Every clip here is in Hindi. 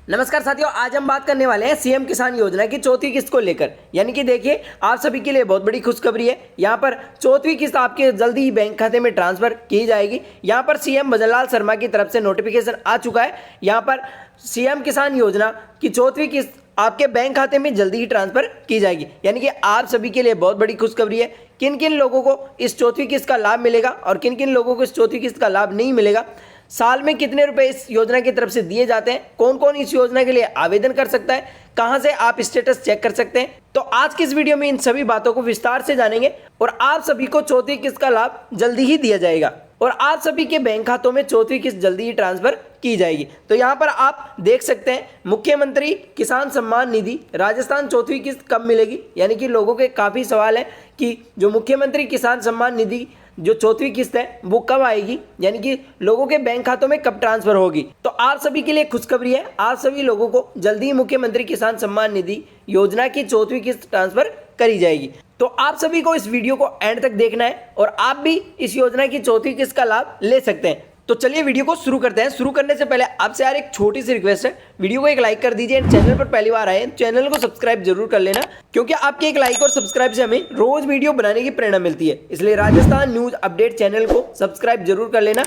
नमस्कार साथियों, आज हम बात करने वाले हैं सीएम किसान योजना की चौथी किस्त को लेकर। यानी कि देखिए, आप सभी के लिए बहुत बड़ी खुशखबरी है। यहाँ पर चौथी किस्त आपके जल्दी ही बैंक खाते में ट्रांसफर की जाएगी। यहाँ पर सीएम भजनलाल शर्मा की तरफ से नोटिफिकेशन आ चुका है। यहाँ पर सीएम किसान योजना की चौथी किस्त आपके बैंक खाते में जल्दी ही ट्रांसफर की जाएगी। यानी कि आप सभी के लिए बहुत बड़ी खुशखबरी है। किन किन लोगों को इस चौथी किस्त का लाभ मिलेगा और किन किन लोगों को इस चौथी किस्त का लाभ नहीं मिलेगा, साल में कितने रुपए इस योजना की तरफ से दिए जाते हैं, कौन कौन इस योजना के लिए आवेदन कर सकता है, कहां से आप स्टेटस चेक कर सकते हैं, तो आज की इस वीडियो में इन सभी बातों को विस्तार से जानेंगे और आप सभी को चौथी किस्त का लाभ जल्दी ही दिया जाएगा और आप सभी के बैंक खातों में चौथी किस्त जल्दी ही ट्रांसफर की जाएगी। तो यहाँ पर आप देख सकते हैं, मुख्यमंत्री किसान सम्मान निधि राजस्थान चौथी किस्त कब मिलेगी। यानी कि लोगों के काफ़ी सवाल है कि जो मुख्यमंत्री किसान सम्मान निधि जो चौथी किस्त है वो कब आएगी, यानी कि लोगों के बैंक खातों में कब ट्रांसफर होगी। तो आप सभी के लिए खुशखबरी है, आप सभी लोगों को जल्दी ही मुख्यमंत्री किसान सम्मान निधि योजना की चौथी किस्त ट्रांसफर करी जाएगी। तो आप सभी को इस वीडियो को एंड तक देखना है और आप भी इस योजना की चौथी किस्त का लाभ ले सकते हैं। तो चलिए वीडियो को शुरू करते हैं। शुरू करने से पहले आपसे यार एक छोटी सी रिक्वेस्ट है, वीडियो को एक लाइक कर दीजिए। चैनल पर पहली बार आए चैनल को सब्सक्राइब जरूर कर लेना, क्योंकि आपके एक लाइक और सब्सक्राइब से हमें रोज वीडियो बनाने की प्रेरणा मिलती है। इसलिए राजस्थान न्यूज अपडेट चैनल को सब्सक्राइब जरूर कर लेना,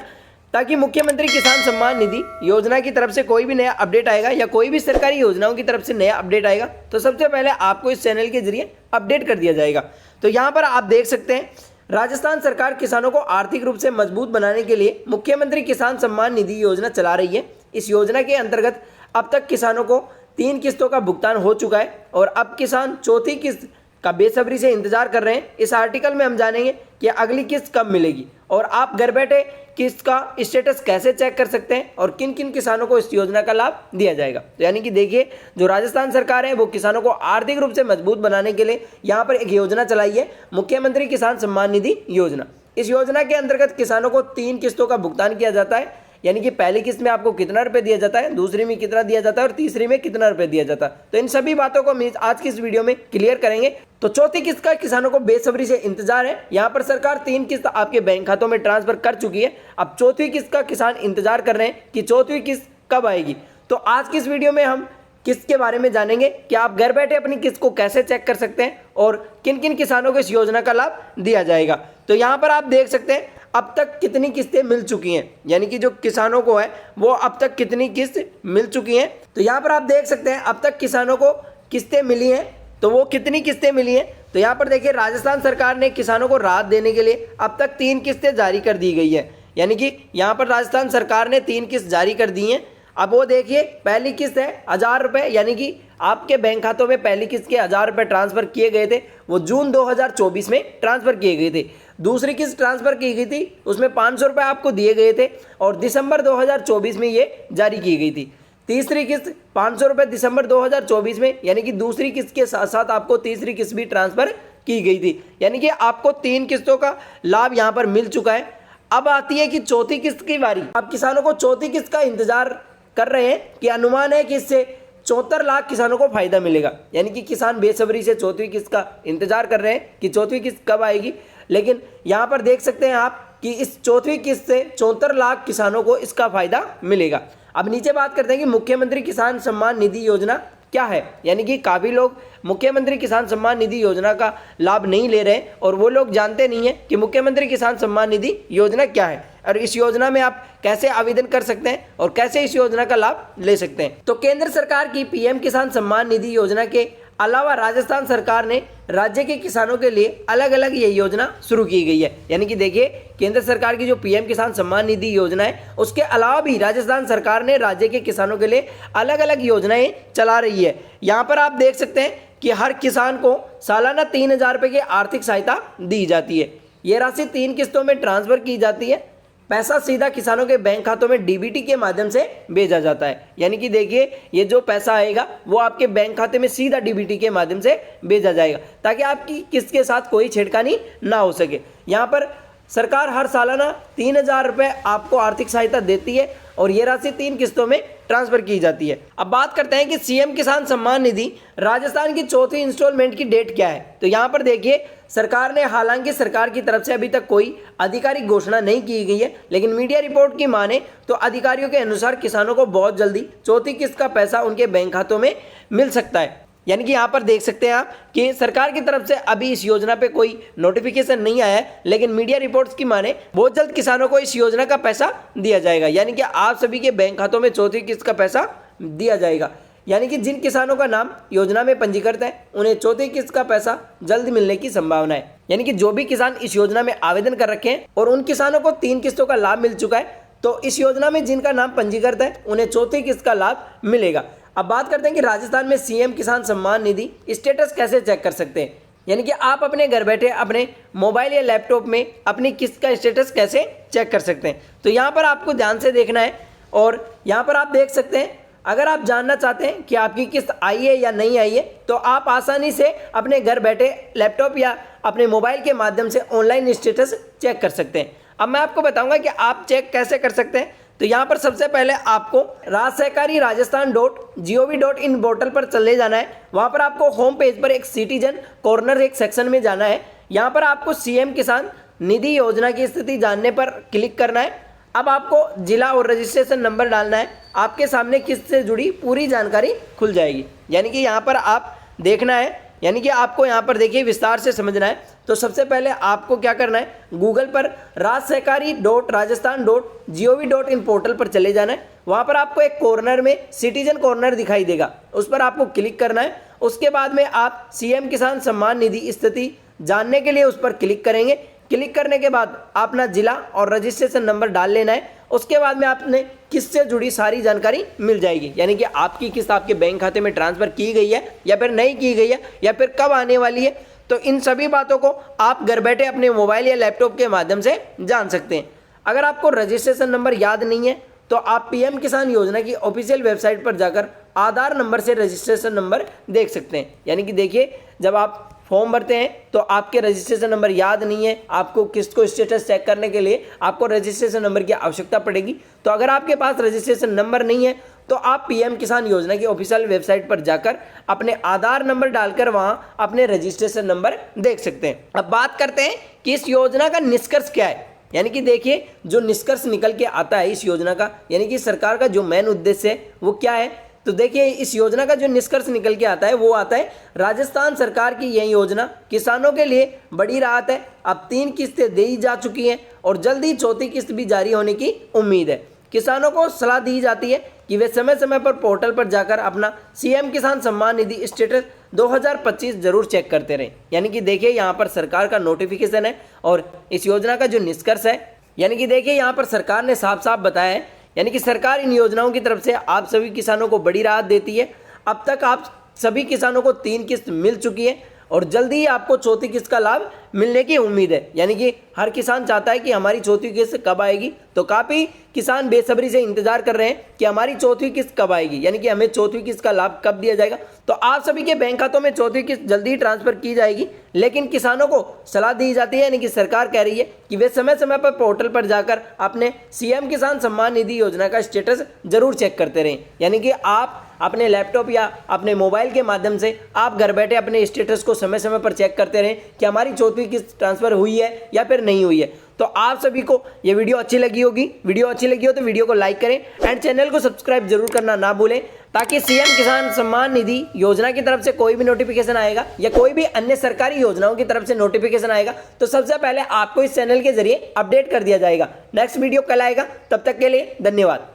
ताकि मुख्यमंत्री किसान सम्मान निधि योजना की तरफ से कोई भी नया अपडेट आएगा या कोई भी सरकारी योजनाओं की तरफ से नया अपडेट आएगा तो सबसे पहले आपको इस चैनल के जरिए अपडेट कर दिया जाएगा। तो यहाँ पर आप देख सकते हैं, राजस्थान सरकार किसानों को आर्थिक रूप से मजबूत बनाने के लिए मुख्यमंत्री किसान सम्मान निधि योजना चला रही है। इस योजना के अंतर्गत अब तक किसानों को 3 किस्तों का भुगतान हो चुका है और अब किसान चौथी किस्त का बेसब्री से इंतजार कर रहे हैं। इस आर्टिकल में हम जानेंगे कि अगली किस्त कब मिलेगी और आप घर बैठे किस्त का स्टेटस कैसे चेक कर सकते हैं और किन किन किसानों को इस योजना का लाभ दिया जाएगा। तो यानी कि देखिए, जो राजस्थान सरकार है वो किसानों को आर्थिक रूप से मजबूत बनाने के लिए यहाँ पर एक योजना चलाई है, मुख्यमंत्री किसान सम्मान निधि योजना। इस योजना के अंतर्गत किसानों को 3 किस्तों का भुगतान किया जाता है। यानी कि पहली किस्त में आपको कितना रुपए दिया जाता है, दूसरी में कितना दिया जाता है और तीसरी में कितना रुपए दिया जाता है। तो इन सभी बातों को हम आज की इस वीडियो में क्लियर करेंगे। तो चौथी किस्त का किसानों को बेसब्री से इंतजार है। यहाँ पर सरकार 3 किस्त आपके बैंक खातों में ट्रांसफर कर चुकी है। अब चौथी किस्त का किसान इंतजार कर रहे हैं कि चौथी किस्त कब आएगी। तो आज की इस वीडियो में हम किस्त के बारे में जानेंगे कि आप घर बैठे अपनी किस्त को कैसे चेक कर सकते हैं और किन किन किसानों को इस योजना का लाभ दिया जाएगा। तो यहाँ पर आप देख सकते हैं अब तक कितनी किस्तें मिल चुकी हैं, यानी कि जो किसानों को है वो अब तक कितनी किस्त मिल चुकी हैं। तो यहाँ पर आप देख सकते हैं अब तक किसानों को किस्तें मिली हैं, तो वो कितनी किस्तें मिली हैं। तो यहाँ पर देखिए, राजस्थान सरकार ने किसानों को राहत देने के लिए अब तक 3 किस्तें जारी कर दी गई है। यानी कि यहाँ पर राजस्थान सरकार ने 3 किस्त जारी कर दी हैं। अब वो देखिए, पहली किस्त है 1000 रुपये, यानी कि आपके बैंक खातों में पहली किस्त के 1000 रुपये ट्रांसफर किए गए थे, वो जून 2024 में ट्रांसफर किए गए थे। दूसरी किस्त ट्रांसफर की गई थी, उसमें 500 रुपये आपको दिए गए थे और दिसंबर 2024 में ये जारी की गई थी। तीसरी किस्त 500 रुपये दिसंबर 2024 में, यानी कि दूसरी किस्त के साथ साथ आपको तीसरी किस्त भी ट्रांसफर की गई थी। यानी कि आपको 3 किस्तों का लाभ यहाँ पर मिल चुका है। अब आती है कि चौथी किस्त की बारी। अब किसानों को चौथी किस्त का इंतजार कर रहे हैं कि अनुमान है कि इससे 74 लाख किसानों को फायदा मिलेगा। यानी कि किसान बेसब्री से चौथी किस्त का इंतजार कर रहे हैं कि चौथी किस्त कब आएगी। लेकिन यहाँ पर देख सकते हैं आप कि इस चौथी किस्त से 74 लाख किसानों को इसका फायदा मिलेगा। अब नीचे बात करते हैं कि मुख्यमंत्री किसान सम्मान निधि योजना क्या है। यानी कि काफ़ी लोग मुख्यमंत्री किसान सम्मान निधि योजना का लाभ नहीं ले रहे हैं और वो लोग जानते नहीं हैं कि मुख्यमंत्री किसान सम्मान निधि योजना क्या है और इस योजना में आप कैसे आवेदन कर सकते हैं और कैसे इस योजना का लाभ ले सकते हैं। तो केंद्र सरकार की पीएम किसान सम्मान निधि योजना के अलावा राजस्थान सरकार ने राज्य के किसानों के लिए अलग अलग ये योजना शुरू की गई है। यानी कि देखिए, केंद्र सरकार की जो पीएम किसान सम्मान निधि योजना है उसके अलावा भी राजस्थान सरकार ने राज्य के किसानों के लिए अलग अलग योजनाएं चला रही है। यहाँ पर आप देख सकते हैं कि हर किसान को सालाना 3000 रुपये की आर्थिक सहायता दी जाती है। ये राशि 3 किस्तों में ट्रांसफर की जाती है। पैसा सीधा किसानों के बैंक खातों में डीबीटी के माध्यम से भेजा जाता है। यानी कि देखिए, ये जो पैसा आएगा वो आपके बैंक खाते में सीधा डीबीटी के माध्यम से भेजा जाएगा, ताकि आपकी किस्त के साथ कोई छेड़खानी ना हो सके। यहाँ पर सरकार हर सालाना 3000 रुपये आपको आर्थिक सहायता देती है और ये राशि 3 किस्तों में ट्रांसफर की जाती है। अब बात करते हैं कि सीएम किसान सम्मान निधि राजस्थान की चौथी इंस्टॉलमेंट की डेट क्या है। तो यहाँ पर देखिए सरकार ने, हालांकि सरकार की तरफ से अभी तक कोई आधिकारिक घोषणा नहीं की गई है, लेकिन मीडिया रिपोर्ट की माने तो अधिकारियों के अनुसार किसानों को बहुत जल्दी चौथी किस्त का पैसा उनके बैंक खातों में मिल सकता है। यानी कि यहाँ पर देख सकते हैं आप कि सरकार की तरफ से अभी इस योजना पे कोई नोटिफिकेशन नहीं आया है, लेकिन मीडिया रिपोर्ट्स की माने बहुत जल्द किसानों को इस योजना का पैसा दिया जाएगा। यानी कि आप सभी के बैंक खातों में चौथी किस्त का पैसा दिया जाएगा। यानी कि जिन किसानों का नाम योजना में पंजीकृत है उन्हें चौथी किस्त का पैसा जल्द मिलने की संभावना है। यानी कि जो भी किसान इस योजना में आवेदन कर रखे हैं और उन किसानों को 3 किस्तों का लाभ मिल चुका है, तो इस योजना में जिनका नाम पंजीकृत है उन्हें चौथी किस्त का लाभ मिलेगा। अब बात करते हैं कि राजस्थान में सीएम किसान सम्मान निधि स्टेटस कैसे चेक कर सकते हैं। यानी कि आप अपने घर बैठे अपने मोबाइल या लैपटॉप में अपनी किस्त का स्टेटस कैसे चेक कर सकते हैं। तो यहाँ पर आपको ध्यान से देखना है और यहाँ पर आप देख सकते हैं, अगर आप जानना चाहते हैं कि आपकी किस्त आई है या नहीं आई है, तो आप आसानी से अपने घर बैठे लैपटॉप या अपने मोबाइल के माध्यम से ऑनलाइन स्टेटस चेक कर सकते हैं। अब मैं आपको बताऊंगा कि आप चेक कैसे कर सकते हैं। तो यहाँ पर सबसे पहले आपको rajsehkari.rajasthan.gov.in पोर्टल पर चले जाना है। वहाँ पर आपको होम पेज पर एक सिटीजन कॉर्नर एक सेक्शन में जाना है। यहाँ पर आपको सीएम किसान निधि योजना की स्थिति जानने पर क्लिक करना है। अब आपको जिला और रजिस्ट्रेशन नंबर डालना है। आपके सामने किस्त से जुड़ी पूरी जानकारी खुल जाएगी। यानी कि यहाँ पर आप देखना है, यानी कि आपको यहाँ पर देखिए विस्तार से समझना है। तो सबसे पहले आपको क्या करना है, गूगल पर rajsehkari.rajasthan.gov.in पोर्टल पर चले जाना है। वहाँ पर आपको एक कॉर्नर में सिटीजन कॉर्नर दिखाई देगा, उस पर आपको क्लिक करना है। उसके बाद में आप सीएम किसान सम्मान निधि स्थिति जानने के लिए उस पर क्लिक करेंगे। क्लिक करने के बाद अपना जिला और रजिस्ट्रेशन नंबर डाल लेना है। उसके बाद में आपने किस्त से जुड़ी सारी जानकारी मिल जाएगी। यानी कि आपकी किस्त आपके बैंक खाते में ट्रांसफ़र की गई है या फिर नहीं की गई है या फिर कब आने वाली है। तो इन सभी बातों को आप घर बैठे अपने मोबाइल या लैपटॉप के माध्यम से जान सकते हैं। अगर आपको रजिस्ट्रेशन नंबर याद नहीं है तो आप पीएम किसान योजना की ऑफिशियल वेबसाइट पर जाकर आधार नंबर से रजिस्ट्रेशन नंबर देख सकते हैं। यानी कि देखिए, जब आप फॉर्म भरते हैं तो आपके रजिस्ट्रेशन नंबर याद नहीं है, आपको किस्त को स्टेटस चेक करने के लिए आपको रजिस्ट्रेशन नंबर की आवश्यकता पड़ेगी। तो अगर आपके पास रजिस्ट्रेशन नंबर नहीं है तो आप पीएम किसान योजना की ऑफिशियल वेबसाइट पर जाकर अपने आधार नंबर डालकर वहां अपने रजिस्ट्रेशन नंबर देख सकते हैं। अब बात करते हैं कि इस योजना का निष्कर्ष क्या है। यानी कि देखिए, जो निष्कर्ष निकल के आता है इस योजना का, यानी कि सरकार का जो मेन उद्देश्य है वो क्या है। तो देखिए, इस योजना का जो निष्कर्ष निकल के आता है वो आता है, राजस्थान सरकार की यह योजना किसानों के लिए बड़ी राहत है। अब 3 किस्तें दी जा चुकी हैं और जल्दी चौथी किस्त भी जारी होने की उम्मीद है। किसानों को सलाह दी जाती है कि वे समय समय पर पोर्टल पर जाकर अपना सीएम किसान सम्मान निधि स्टेटस 2025 जरूर चेक करते रहें। यानी कि देखिए, यहाँ पर सरकार का नोटिफिकेशन है और इस योजना का जो निष्कर्ष है, यानी कि देखिए यहाँ पर सरकार ने साफ साफ बताया है, यानी कि सरकार इन योजनाओं की तरफ से आप सभी किसानों को बड़ी राहत देती है। अब तक आप सभी किसानों को 3 किस्त मिल चुकी है और जल्दी ही आपको चौथी किस्त का लाभ मिलने की उम्मीद है। यानी कि हर किसान चाहता है कि हमारी चौथी किस्त कब आएगी। तो काफ़ी किसान बेसब्री से इंतजार कर रहे हैं कि हमारी चौथी किस्त कब आएगी, यानी कि हमें चौथी किस्त का लाभ कब दिया जाएगा। तो आप सभी के बैंक खातों में चौथी किस्त जल्दी ही ट्रांसफर की जाएगी। लेकिन किसानों को सलाह दी जाती है, यानी कि सरकार कह रही है कि वे समय समय पर पोर्टल पर जाकर अपने सीएम किसान सम्मान निधि योजना का स्टेटस जरूर चेक करते रहें। यानी कि आप अपने लैपटॉप या अपने मोबाइल के माध्यम से आप घर बैठे अपने स्टेटस को समय समय पर चेक करते रहें कि हमारी चौथी किस्त ट्रांसफर हुई है या फिर नहीं हुई है। तो आप सभी को ये वीडियो अच्छी लगी होगी। वीडियो अच्छी लगी हो तो वीडियो को लाइक करें एंड चैनल को सब्सक्राइब जरूर करना ना भूलें, ताकि सीएम किसान सम्मान निधि योजना की तरफ से कोई भी नोटिफिकेशन आएगा या कोई भी अन्य सरकारी योजनाओं की तरफ से नोटिफिकेशन आएगा तो सबसे पहले आपको इस चैनल के जरिए अपडेट कर दिया जाएगा। नेक्स्ट वीडियो कल आएगा, तब तक के लिए धन्यवाद।